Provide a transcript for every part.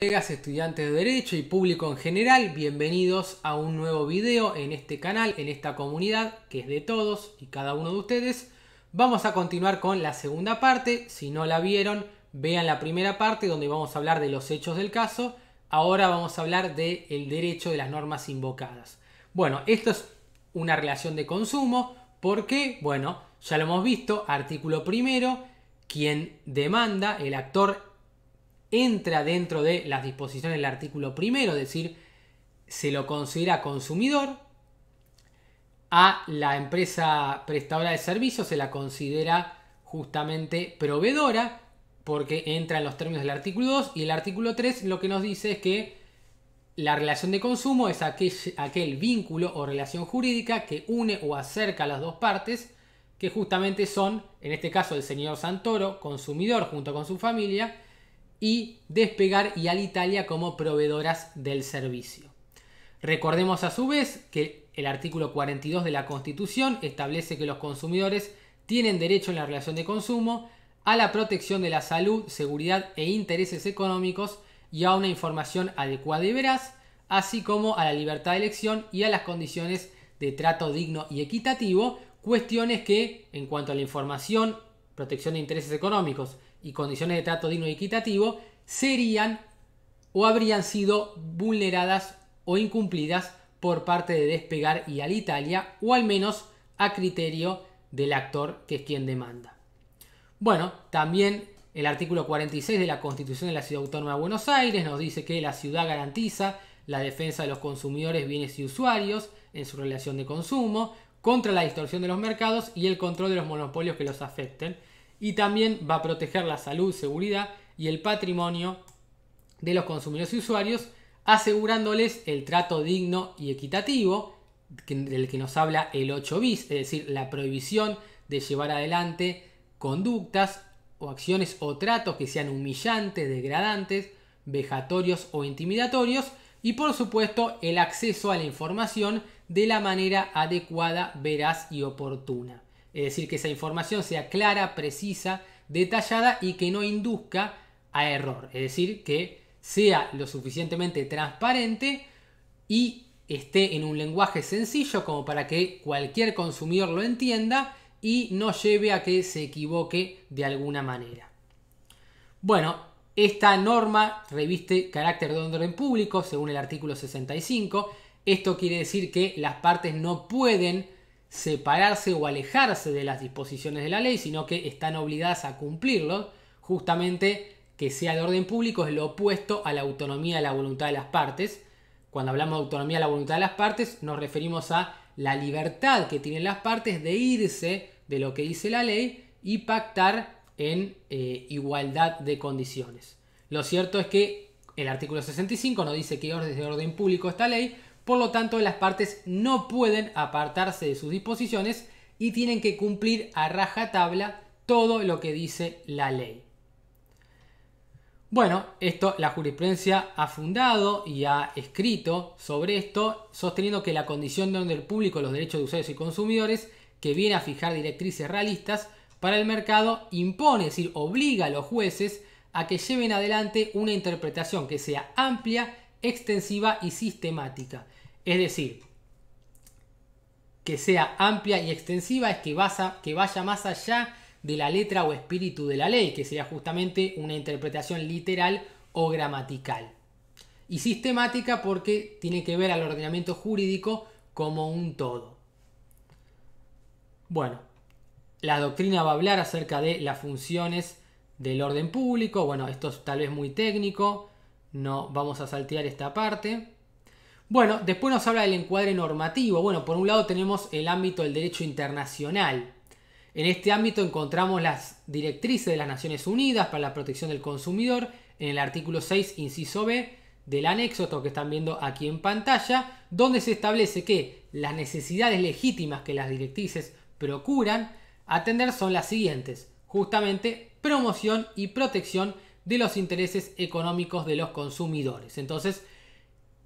Colegas, estudiantes de Derecho y público en general, bienvenidos a un nuevo video en este canal, en esta comunidad que es de todos y cada uno de ustedes. Vamos a continuar con la segunda parte. Si no la vieron, vean la primera parte donde vamos a hablar de los hechos del caso. Ahora vamos a hablar del derecho de las normas invocadas. Bueno, esto es una relación de consumo. ¿Por qué? Bueno, ya lo hemos visto. Artículo primero, quien demanda, el actor entra dentro de las disposiciones del artículo primero, es decir, se lo considera consumidor. A la empresa prestadora de servicios se la considera justamente proveedora porque entra en los términos del artículo 2, y el artículo 3 lo que nos dice es que la relación de consumo es aquel vínculo o relación jurídica que une o acerca a las dos partes, que justamente son, en este caso, el señor Santoro, consumidor junto con su familia, y Despegar y Alitalia como proveedoras del servicio. Recordemos a su vez que el artículo 42 de la Constitución establece que los consumidores tienen derecho en la relación de consumo a la protección de la salud, seguridad e intereses económicos y a una información adecuada y veraz, así como a la libertad de elección y a las condiciones de trato digno y equitativo, cuestiones que, en cuanto a la información, protección de intereses económicos y condiciones de trato digno y equitativo, serían o habrían sido vulneradas o incumplidas por parte de Despegar y Alitalia, o al menos a criterio del actor que es quien demanda. Bueno, también el artículo 46 de la Constitución de la Ciudad Autónoma de Buenos Aires nos dice que la ciudad garantiza la defensa de los consumidores, bienes y usuarios en su relación de consumo, contra la distorsión de los mercados y el control de los monopolios que los afecten. Y también va a proteger la salud, seguridad y el patrimonio de los consumidores y usuarios, asegurándoles el trato digno y equitativo, del que nos habla el 8 bis, es decir, la prohibición de llevar adelante conductas o acciones o tratos que sean humillantes, degradantes, vejatorios o intimidatorios, y por supuesto el acceso a la información de la manera adecuada, veraz y oportuna. Es decir, que esa información sea clara, precisa, detallada y que no induzca a error. Es decir, que sea lo suficientemente transparente y esté en un lenguaje sencillo como para que cualquier consumidor lo entienda y no lleve a que se equivoque de alguna manera. Bueno, esta norma reviste carácter de orden público según el artículo 65. Esto quiere decir que las partes no pueden separarse o alejarse de las disposiciones de la ley, sino que están obligadas a cumplirlo. Justamente, que sea de orden público es lo opuesto a la autonomía de la voluntad de las partes. Cuando hablamos de autonomía de la voluntad de las partes, nos referimos a la libertad que tienen las partes de irse de lo que dice la ley y pactar en igualdad de condiciones. Lo cierto es que el artículo 65 nos dice que es de orden público esta ley. Por lo tanto, las partes no pueden apartarse de sus disposiciones y tienen que cumplir a rajatabla todo lo que dice la ley. Bueno, esto la jurisprudencia ha fundado y ha escrito sobre esto, sosteniendo que la condición de orden público, los derechos de usuarios y consumidores, que viene a fijar directrices realistas para el mercado, impone, es decir, obliga a los jueces a que lleven adelante una interpretación que sea amplia, extensiva y sistemática. Es decir, que sea amplia y extensiva es que vaya más allá de la letra o espíritu de la ley, que sería justamente una interpretación literal o gramatical. Y sistemática porque tiene que ver al ordenamiento jurídico como un todo. Bueno, la doctrina va a hablar acerca de las funciones del orden público. Bueno, esto es tal vez muy técnico, no vamos a saltear esta parte. Bueno, después nos habla del encuadre normativo. Bueno, por un lado tenemos el ámbito del derecho internacional. En este ámbito encontramos las directrices de las Naciones Unidas para la protección del consumidor en el artículo 6, inciso B del anexo, esto que están viendo aquí en pantalla, donde se establece que las necesidades legítimas que las directrices procuran atender son las siguientes: justamente promoción y protección de los intereses económicos de los consumidores. Entonces,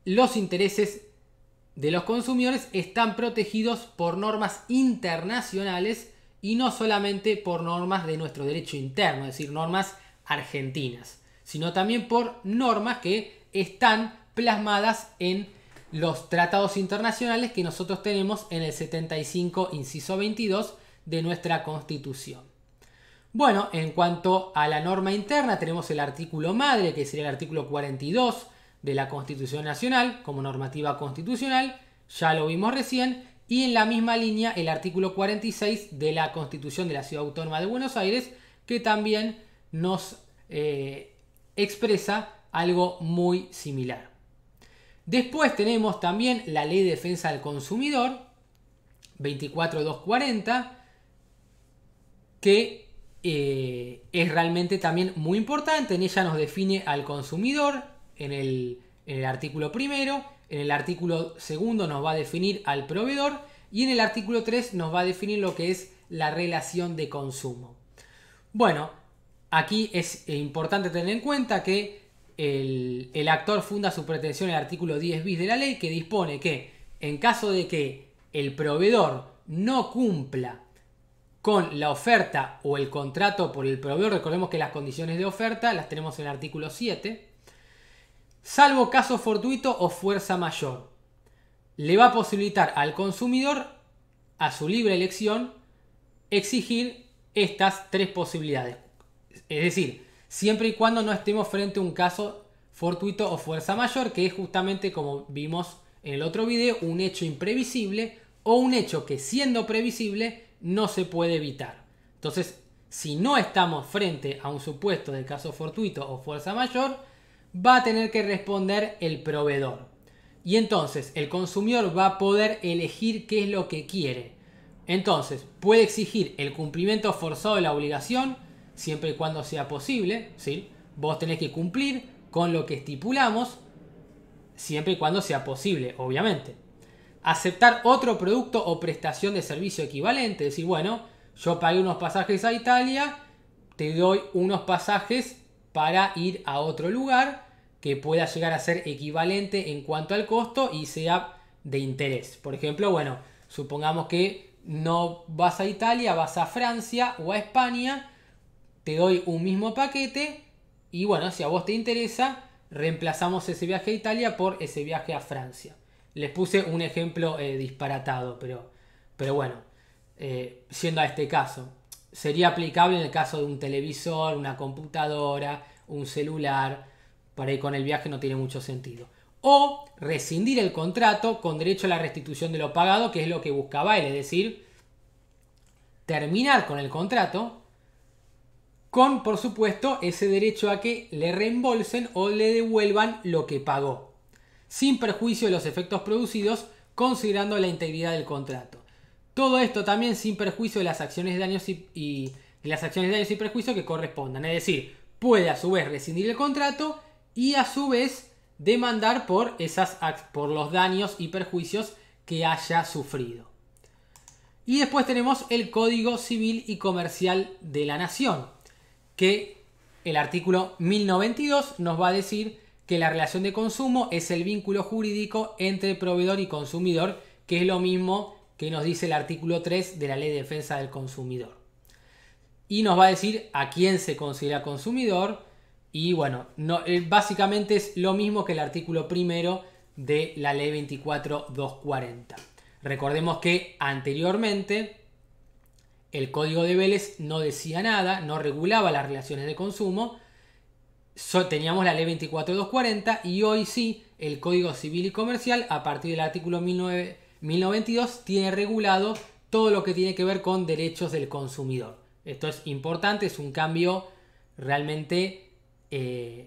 los intereses de los consumidores están protegidos por normas internacionales y no solamente por normas de nuestro derecho interno, es decir, normas argentinas, sino también por normas que están plasmadas en los tratados internacionales que nosotros tenemos en el 75, inciso 22 de nuestra Constitución. Bueno, en cuanto a la norma interna, tenemos el artículo madre, que sería el artículo 42 de la Constitución Nacional, como normativa constitucional, ya lo vimos recién, y en la misma línea el artículo 46 de la Constitución de la Ciudad Autónoma de Buenos Aires, que también nos expresa algo muy similar. Después tenemos también la Ley de Defensa del Consumidor, 24240, que es realmente también muy importante. En ella nos define al consumidor en el artículo primero, en el artículo segundo nos va a definir al proveedor y en el artículo 3 nos va a definir lo que es la relación de consumo. Bueno, aquí es importante tener en cuenta que el actor funda su pretensión en el artículo 10 bis de la ley, que dispone que en caso de que el proveedor no cumpla con la oferta o el contrato por el proveedor, recordemos que las condiciones de oferta las tenemos en el artículo 7, salvo caso fortuito o fuerza mayor, le va a posibilitar al consumidor, a su libre elección, exigir estas tres posibilidades. Es decir, siempre y cuando no estemos frente a un caso fortuito o fuerza mayor, que es justamente, como vimos en el otro video, un hecho imprevisible o un hecho que, siendo previsible, no se puede evitar. Entonces, si no estamos frente a un supuesto de caso fortuito o fuerza mayor, va a tener que responder el proveedor. Y entonces el consumidor va a poder elegir qué es lo que quiere. Entonces, puede exigir el cumplimiento forzado de la obligación, siempre y cuando sea posible, ¿sí? Vos tenés que cumplir con lo que estipulamos, siempre y cuando sea posible, obviamente. Aceptar otro producto o prestación de servicio equivalente, es decir, bueno, yo pagué unos pasajes a Italia, te doy unos pasajes para ir a otro lugar que pueda llegar a ser equivalente en cuanto al costo y sea de interés. Por ejemplo, bueno, supongamos que no vas a Italia, vas a Francia o a España, te doy un mismo paquete y bueno, si a vos te interesa, reemplazamos ese viaje a Italia por ese viaje a Francia. Les puse un ejemplo disparatado, pero bueno, siendo a este caso. Sería aplicable en el caso de un televisor, una computadora, un celular. Para ir con el viaje no tiene mucho sentido. O rescindir el contrato con derecho a la restitución de lo pagado, que es lo que buscaba él, es decir, terminar con el contrato con, por supuesto, ese derecho a que le reembolsen o le devuelvan lo que pagó, sin perjuicio de los efectos producidos, considerando la integridad del contrato. Todo esto también sin perjuicio de las acciones de daños y perjuicios que correspondan. Es decir, puede a su vez rescindir el contrato y a su vez demandar por los daños y perjuicios que haya sufrido. Y después tenemos el Código Civil y Comercial de la Nación, que el artículo 1092 nos va a decir que la relación de consumo es el vínculo jurídico entre proveedor y consumidor, que es lo mismo que nos dice el artículo 3 de la Ley de Defensa del Consumidor. Y nos va a decir a quién se considera consumidor. Y bueno, básicamente es lo mismo que el artículo primero de la Ley 24240. Recordemos que anteriormente el Código de Vélez no decía nada, no regulaba las relaciones de consumo. Teníamos la Ley 24240 y hoy sí el Código Civil y Comercial, a partir del artículo 1092, tiene regulado todo lo que tiene que ver con derechos del consumidor. Esto es importante, es un cambio realmente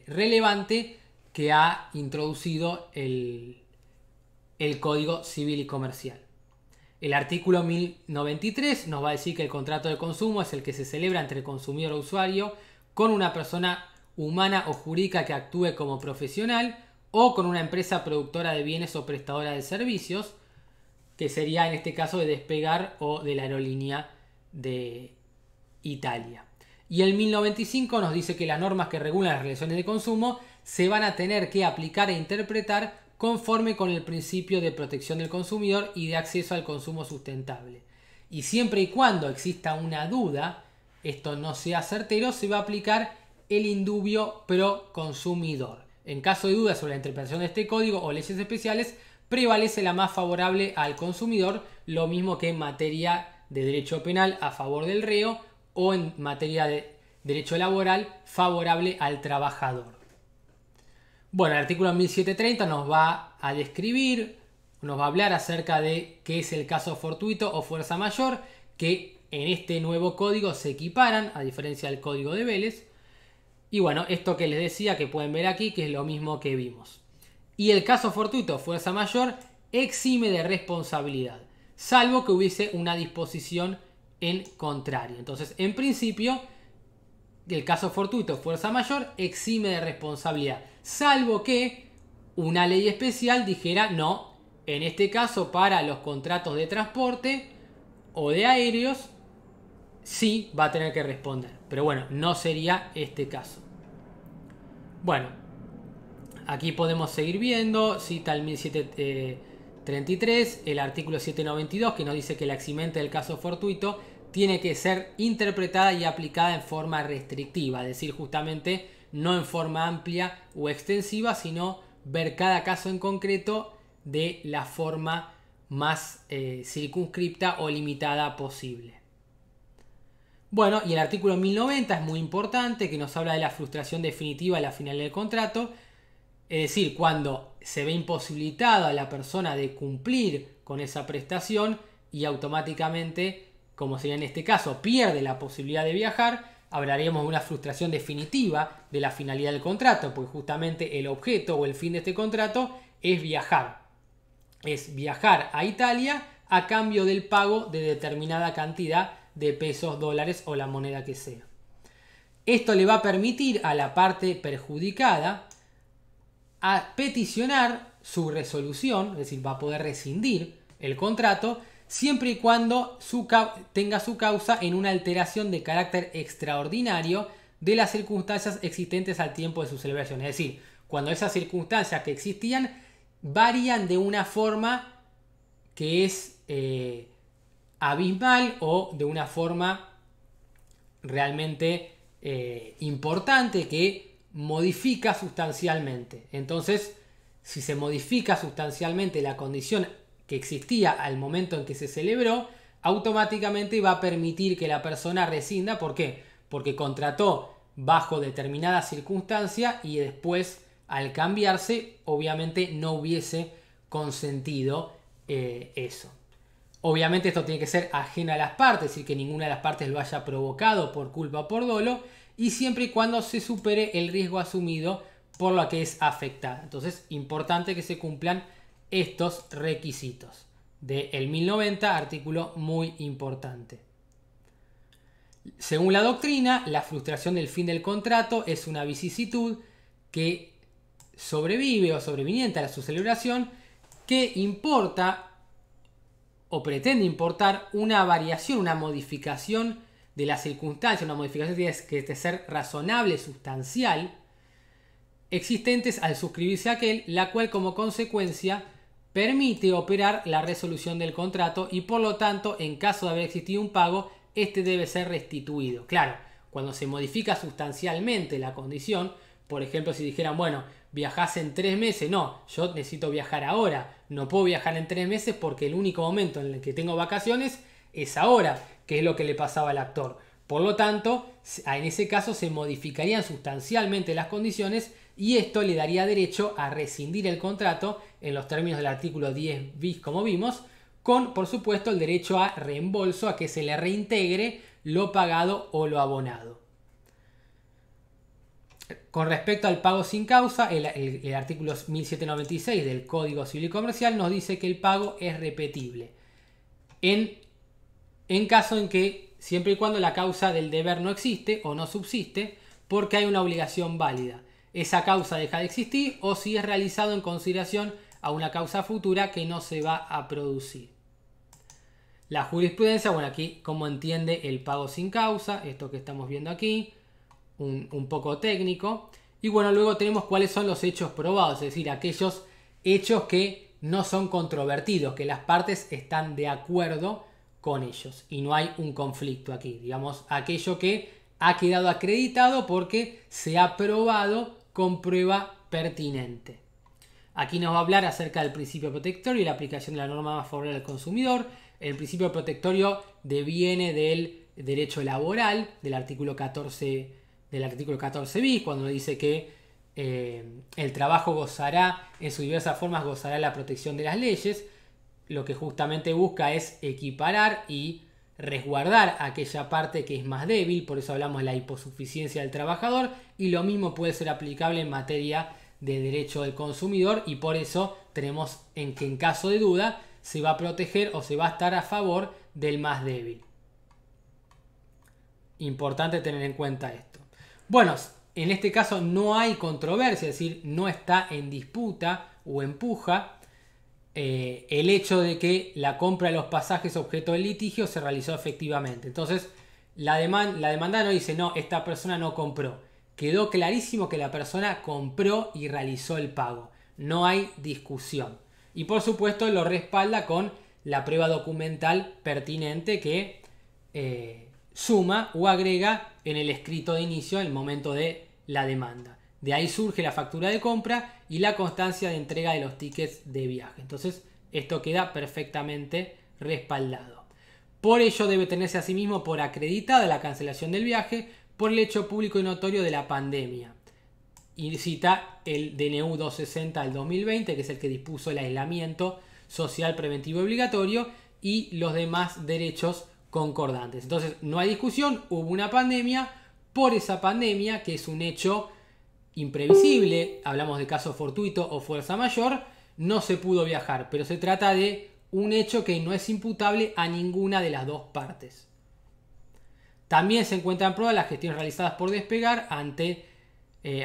relevante que ha introducido el Código Civil y Comercial. El artículo 1093 nos va a decir que el contrato de consumo es el que se celebra entre el consumidor o usuario con una persona humana o jurídica que actúe como profesional o con una empresa productora de bienes o prestadora de servicios, que sería en este caso de Despegar o de la aerolínea de Italia. Y el 1095 nos dice que las normas que regulan las relaciones de consumo se van a tener que aplicar e interpretar conforme con el principio de protección del consumidor y de acceso al consumo sustentable. Y siempre y cuando exista una duda, esto no sea certero, se va a aplicar el indubio pro consumidor. En caso de duda sobre la interpretación de este código o leyes especiales, prevalece la más favorable al consumidor, lo mismo que en materia de derecho penal a favor del reo o en materia de derecho laboral favorable al trabajador. Bueno, el artículo 1730 nos va a describir, nos va a hablar acerca de qué es el caso fortuito o fuerza mayor, que en este nuevo código se equiparan, a diferencia del código de Vélez. Y bueno, esto que les decía que pueden ver aquí, que es lo mismo que vimos. Y el caso fortuito o fuerza mayor exime de responsabilidad, salvo que hubiese una disposición en contrario. Entonces, en principio, el caso fortuito o fuerza mayor exime de responsabilidad, salvo que una ley especial dijera no, en este caso para los contratos de transporte o de aéreos sí va a tener que responder. Pero bueno, no sería este caso. Bueno, aquí podemos seguir viendo, cita el 1733, el artículo 792 que nos dice que la eximente del caso fortuito tiene que ser interpretada y aplicada en forma restrictiva, es decir, justamente no en forma amplia o extensiva, sino ver cada caso en concreto de la forma más circunscripta o limitada posible. Bueno, y el artículo 1090 es muy importante, que nos habla de la frustración definitiva a la finalidad del contrato, es decir, cuando se ve imposibilitada a la persona de cumplir con esa prestación y automáticamente, como sería en este caso, pierde la posibilidad de viajar, hablaríamos de una frustración definitiva de la finalidad del contrato, porque justamente el objeto o el fin de este contrato es viajar. Es viajar a Italia a cambio del pago de determinada cantidad de pesos, dólares o la moneda que sea. Esto le va a permitir a la parte perjudicada a peticionar su resolución, es decir, va a poder rescindir el contrato siempre y cuando tenga su causa en una alteración de carácter extraordinario de las circunstancias existentes al tiempo de su celebración. Es decir, cuando esas circunstancias que existían varían de una forma que es abismal o de una forma realmente importante que modifica sustancialmente. Entonces, si se modifica sustancialmente la condición que existía al momento en que se celebró, automáticamente va a permitir que la persona rescinda. ¿Por qué? Porque contrató bajo determinada circunstancia y después, al cambiarse, obviamente no hubiese consentido eso. Obviamente esto tiene que ser ajeno a las partes, es decir, que ninguna de las partes lo haya provocado por culpa o por dolo, y siempre y cuando se supere el riesgo asumido por la que es afectada. Entonces, importante que se cumplan estos requisitos del 1090, artículo muy importante. Según la doctrina, la frustración del fin del contrato es una vicisitud que sobrevive o sobreviniente a su celebración, que importa o pretende importar una variación, una modificación de la circunstancia, una modificación que tiene que ser razonable, sustancial, existentes al suscribirse a aquel, la cual como consecuencia permite operar la resolución del contrato y por lo tanto, en caso de haber existido un pago, este debe ser restituido. Claro, cuando se modifica sustancialmente la condición, por ejemplo, si dijeran, bueno, viajás en 3 meses, no, yo necesito viajar ahora, no puedo viajar en 3 meses porque el único momento en el que tengo vacaciones es ahora, que es lo que le pasaba al actor. Por lo tanto, en ese caso se modificarían sustancialmente las condiciones y esto le daría derecho a rescindir el contrato en los términos del artículo 10 bis, como vimos, con, por supuesto, el derecho a reembolso, a que se le reintegre lo pagado o lo abonado. Con respecto al pago sin causa, el artículo 1796 del Código Civil y Comercial nos dice que el pago es repetible. En caso en que, siempre y cuando la causa del deber no existe o no subsiste, porque hay una obligación válida. Esa causa deja de existir o si es realizado en consideración a una causa futura que no se va a producir. La jurisprudencia, bueno, aquí cómo entiende el pago sin causa, esto que estamos viendo aquí, un poco técnico. Y bueno, luego tenemos cuáles son los hechos probados, es decir, aquellos hechos que no son controvertidos, que las partes están de acuerdo con ellos y no hay un conflicto aquí. Digamos, aquello que ha quedado acreditado porque se ha probado con prueba pertinente. Aquí nos va a hablar acerca del principio protectorio y la aplicación de la norma más favorable al consumidor. El principio protectorio deviene del derecho laboral, del artículo 14 bis, cuando dice que el trabajo gozará, en sus diversas formas, gozará la protección de las leyes. Lo que justamente busca es equiparar y resguardar aquella parte que es más débil, por eso hablamos de la hiposuficiencia del trabajador, y lo mismo puede ser aplicable en materia de derecho del consumidor, y por eso tenemos que en caso de duda se va a proteger o se va a estar a favor del más débil. Importante tener en cuenta esto. Bueno, en este caso no hay controversia, es decir, no está en disputa o en puja el hecho de que la compra de los pasajes objeto del litigio se realizó efectivamente. Entonces, la demanda no dice, no, esta persona no compró. Quedó clarísimo que la persona compró y realizó el pago. No hay discusión. Y por supuesto lo respalda con la prueba documental pertinente que suma o agrega en el escrito de inicio en el momento de la demanda. De ahí surge la factura de compra y la constancia de entrega de los tickets de viaje. Entonces, esto queda perfectamente respaldado. Por ello debe tenerse asimismo por acreditada la cancelación del viaje por el hecho público y notorio de la pandemia. Y cita el DNU 260 del 2020, que es el que dispuso el aislamiento social preventivo obligatorio y los demás derechos concordantes. Entonces, no hay discusión, hubo una pandemia. Por esa pandemia, que es un hecho imprevisible, hablamos de caso fortuito o fuerza mayor, no se pudo viajar, pero se trata de un hecho que no es imputable a ninguna de las dos partes. También se encuentran en prueba las gestiones realizadas por Despegar ante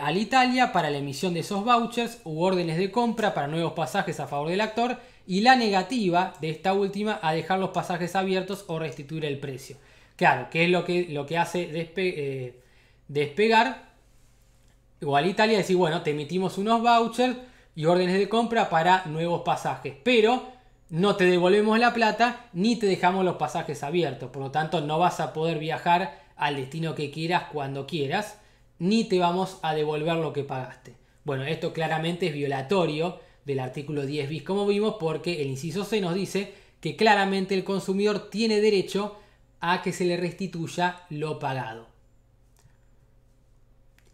Alitalia para la emisión de esos vouchers u órdenes de compra para nuevos pasajes a favor del actor y la negativa de esta última a dejar los pasajes abiertos o restituir el precio. Claro, que es lo que hace Despegar o Alitalia, decir, bueno, te emitimos unos vouchers y órdenes de compra para nuevos pasajes, pero no te devolvemos la plata ni te dejamos los pasajes abiertos. Por lo tanto, no vas a poder viajar al destino que quieras cuando quieras, ni te vamos a devolver lo que pagaste. Bueno, esto claramente es violatorio del artículo 10 bis, como vimos, porque el inciso C nos dice que claramente el consumidor tiene derecho a que se le restituya lo pagado.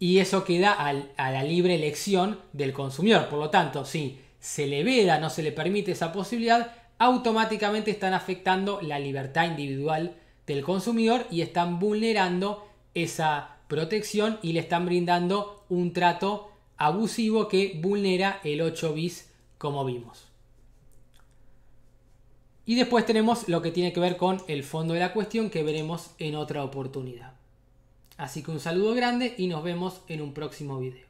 Y eso queda a la libre elección del consumidor. Por lo tanto, si se le veda, no se le permite esa posibilidad, automáticamente están afectando la libertad individual del consumidor y están vulnerando esa protección y le están brindando un trato abusivo que vulnera el 8 bis, como vimos. Y después tenemos lo que tiene que ver con el fondo de la cuestión, que veremos en otra oportunidad. Así que un saludo grande y nos vemos en un próximo video.